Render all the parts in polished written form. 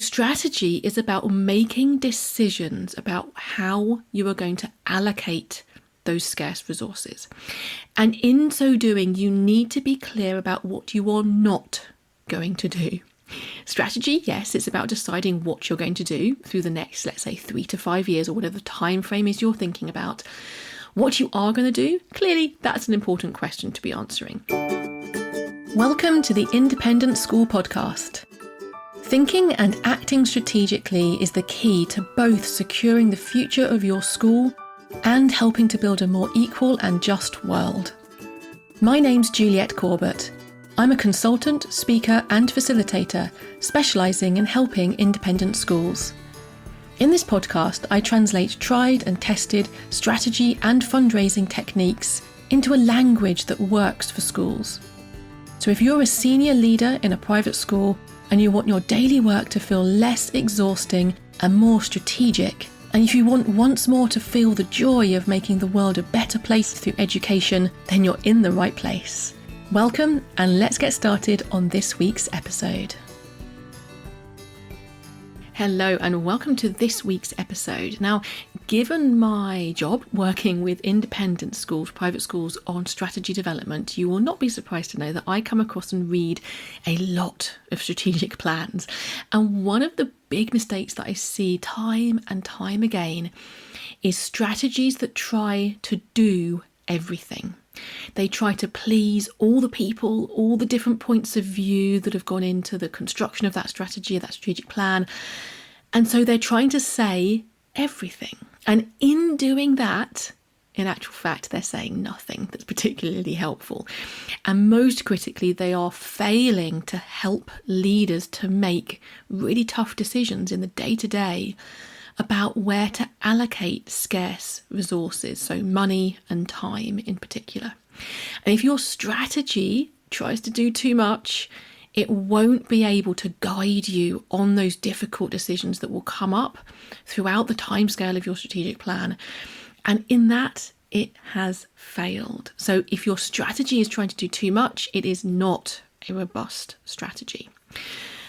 Strategy is about making decisions about how you are going to allocate those scarce resources. And in so doing, you need to be clear about what you are not going to do. Strategy, yes, it's about deciding what you're going to do through the next, let's say, 3 to 5 years or whatever the time frame is you're thinking about. What you are going to do, clearly, that's an important question to be answering. Welcome to the Independent School Podcast. Thinking and acting strategically is the key to both securing the future of your school and helping to build a more equal and just world. My name's Juliette Corbett. I'm a consultant, speaker and facilitator specialising in helping independent schools. In this podcast, I translate tried and tested strategy and fundraising techniques into a language that works for schools. So if you're a senior leader in a private school and you want your daily work to feel less exhausting and more strategic, and if you want once more to feel the joy of making the world a better place through education, then you're in the right place. Welcome, and let's get started on this week's episode. Hello and welcome to this week's episode. Now, given my job working with independent schools, private schools on strategy development, you will not be surprised to know that I come across and read a lot of strategic plans. And one of the big mistakes that I see time and time again is strategies that try to do everything. They try to please all the people, all the different points of view that have gone into the construction of that strategy, that strategic plan. And so they're trying to say everything. And in doing that, in actual fact, they're saying nothing that's particularly helpful. And most critically, they are failing to help leaders to make really tough decisions in the day-to-day about where to allocate scarce resources, so money and time in particular. And if your strategy tries to do too much, it won't be able to guide you on those difficult decisions that will come up throughout the timescale of your strategic plan. And in that, it has failed. So if your strategy is trying to do too much, it is not a robust strategy.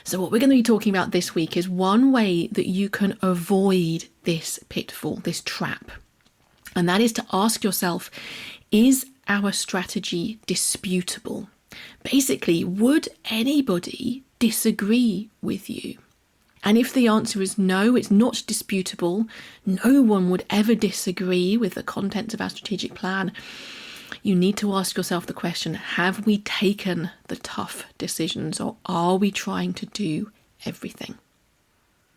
So what we're going to be talking about this week is one way that you can avoid this pitfall, this trap. And that is to ask yourself, is our strategy disputable? Basically, would anybody disagree with you? And if the answer is no, it's not disputable, no one would ever disagree with the content of our strategic plan, you need to ask yourself the question, have we taken the tough decisions or are we trying to do everything?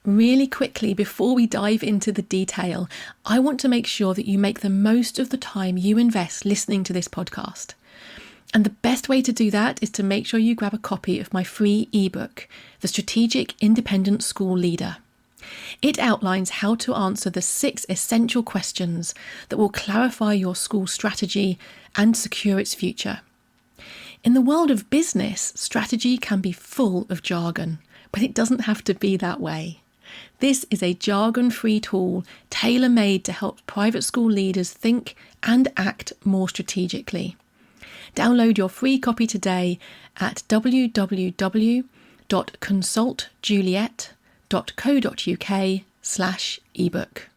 Really quickly, before we dive into the detail, I want to make sure that you make the most of the time you invest listening to this podcast. And the best way to do that is to make sure you grab a copy of my free ebook, The Strategic Independent School Leader. It outlines how to answer the 6 essential questions that will clarify your school strategy and secure its future. In the world of business, strategy can be full of jargon, but it doesn't have to be that way. This is a jargon-free tool tailor-made to help private school leaders think and act more strategically. Download your free copy today at www.consultjuliette.co.uk/ebook.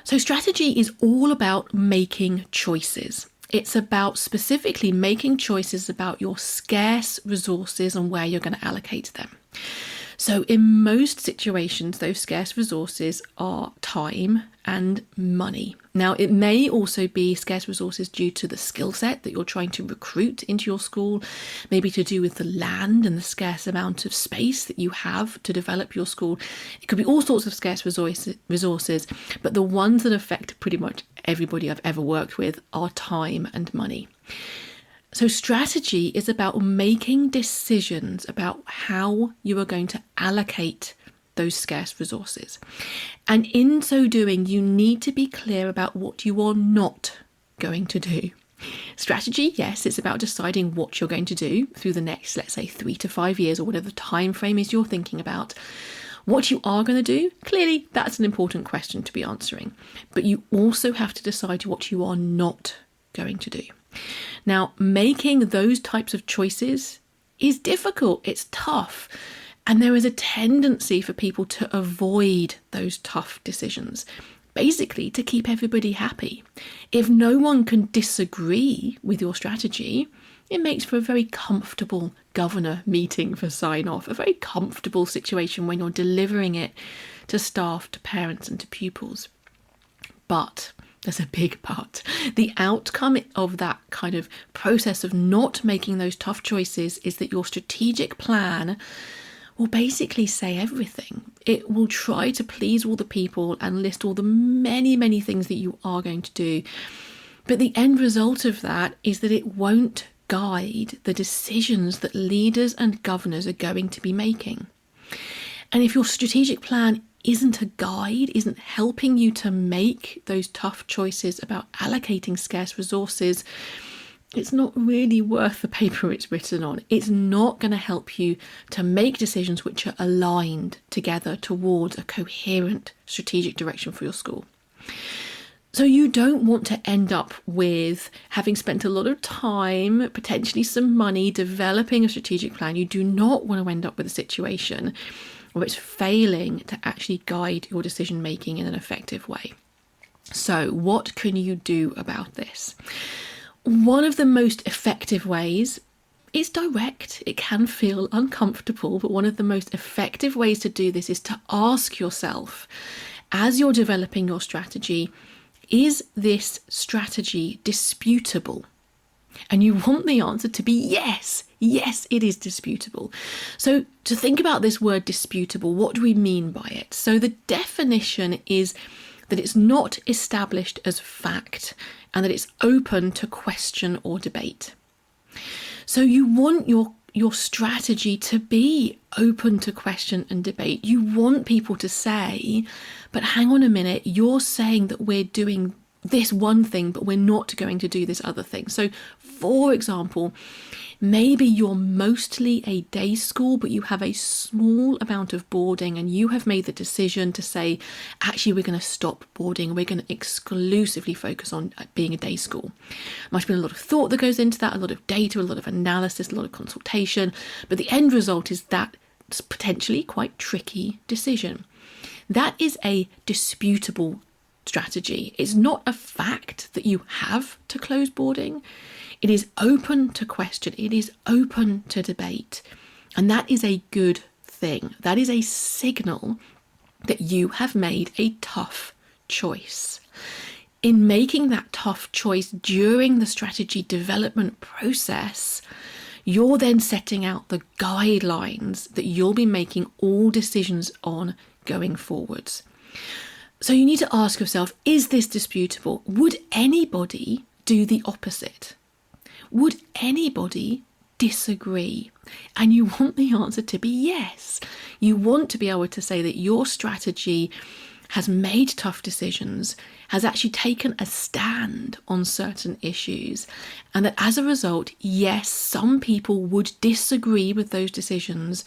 So strategy is all about making choices. It's about specifically making choices about your scarce resources and where you're going to allocate them. So in most situations, those scarce resources are time and money. Now, it may also be scarce resources due to the skill set that you're trying to recruit into your school, maybe to do with the land and the scarce amount of space that you have to develop your school. It could be all sorts of scarce resources, but the ones that affect pretty much everybody I've ever worked with are time and money. So strategy is about making decisions about how you are going to allocate those scarce resources. And in so doing, you need to be clear about what you are not going to do. Strategy, yes, it's about deciding what you're going to do through the next, let's say, 3 to 5 years or whatever the time frame is you're thinking about. What you are going to do, clearly, that's an important question to be answering. But you also have to decide what you are not going to do. Now, making those types of choices is difficult. It's tough And there is a tendency for people to avoid those tough decisions, basically to keep everybody happy. If no one can disagree with your strategy, it makes for a very comfortable governor meeting for sign-off, a very comfortable situation when you're delivering it to staff, to parents and to pupils. But there's a big but. The outcome of that kind of process of not making those tough choices is that your strategic plan will basically say everything. It will try to please all the people and list all the many, many things that you are going to do. But the end result of that is that it won't guide the decisions that leaders and governors are going to be making. And if your strategic plan isn't a guide, isn't helping you to make those tough choices about allocating scarce resources, it's not really worth the paper it's written on. It's not going to help you to make decisions which are aligned together towards a coherent strategic direction for your school. So you don't want to end up with having spent a lot of time, potentially some money, developing a strategic plan. You do not want to end up with a situation where it's failing to actually guide your decision making in an effective way. So what can you do about this? One of the most effective ways is direct. It can feel uncomfortable, but one of the most effective ways to do this is to ask yourself, as you're developing your strategy, is this strategy disputable? And you want the answer to be yes. Yes, it is disputable. So to think about this word disputable, what do we mean by it? So the definition is that it's not established as fact and that it's open to question or debate. So you want your strategy to be open to question and debate. You want people to say, but hang on a minute, you're saying that we're doing this one thing, but we're not going to do this other thing. So, for example, maybe you're mostly a day school, but you have a small amount of boarding and you have made the decision to say, actually, we're going to stop boarding. We're going to exclusively focus on being a day school. Might have been a lot of thought that goes into that, a lot of data, a lot of analysis, a lot of consultation. But the end result is that it's potentially quite tricky decision. That is a disputable strategy. It's not a fact that you have to close boarding. It is open to question. It is open to debate. And that is a good thing. That is a signal that you have made a tough choice. In making that tough choice during the strategy development process, you're then setting out the guidelines that you'll be making all decisions on going forwards. So you need to ask yourself, is this disputable? Would anybody do the opposite? Would anybody disagree? And you want the answer to be yes. You want to be able to say that your strategy has made tough decisions, has actually taken a stand on certain issues, and that as a result, yes, some people would disagree with those decisions,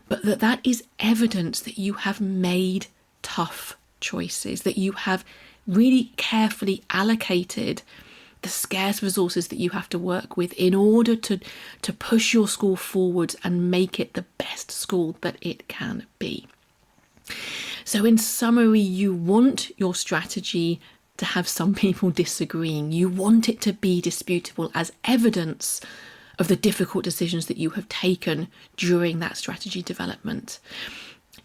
but that is evidence that you have made tough choices, that you have really carefully allocated the scarce resources that you have to work with in order to push your school forward and make it the best school that it can be. So in summary, you want your strategy to have some people disagreeing. You want it to be disputable as evidence of the difficult decisions that you have taken during that strategy development.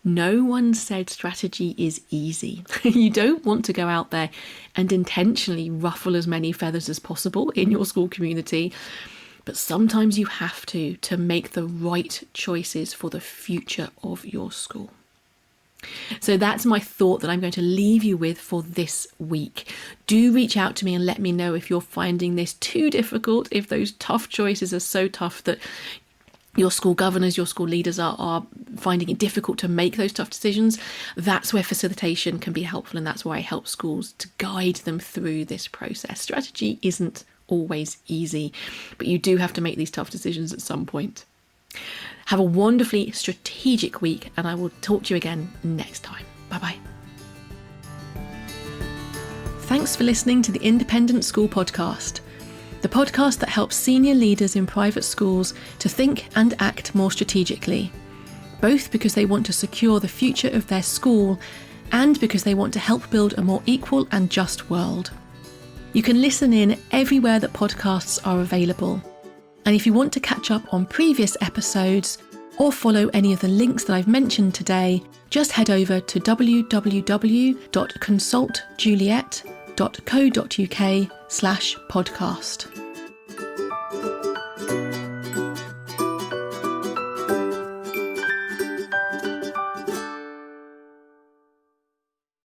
No one said strategy is easy. You don't want to go out there and intentionally ruffle as many feathers as possible in your school community, but sometimes you have to make the right choices for the future of your school. So that's my thought that I'm going to leave you with for this week. Do reach out to me and let me know if you're finding this too difficult, if those tough choices are so tough that your school governors, your school leaders are finding it difficult to make those tough decisions. That's where facilitation can be helpful, and that's why I help schools to guide them through this process. Strategy isn't always easy, but you do have to make these tough decisions at some point. Have a wonderfully strategic week, and I will talk to you again next time. Bye-bye. Thanks for listening to the Independent School Podcast, the podcast that helps senior leaders in private schools to think and act more strategically. both because they want to secure the future of their school and because they want to help build a more equal and just world. You can listen in everywhere that podcasts are available. And if you want to catch up on previous episodes or follow any of the links that I've mentioned today, just head over to www.consultjuliet.co.uk/podcast.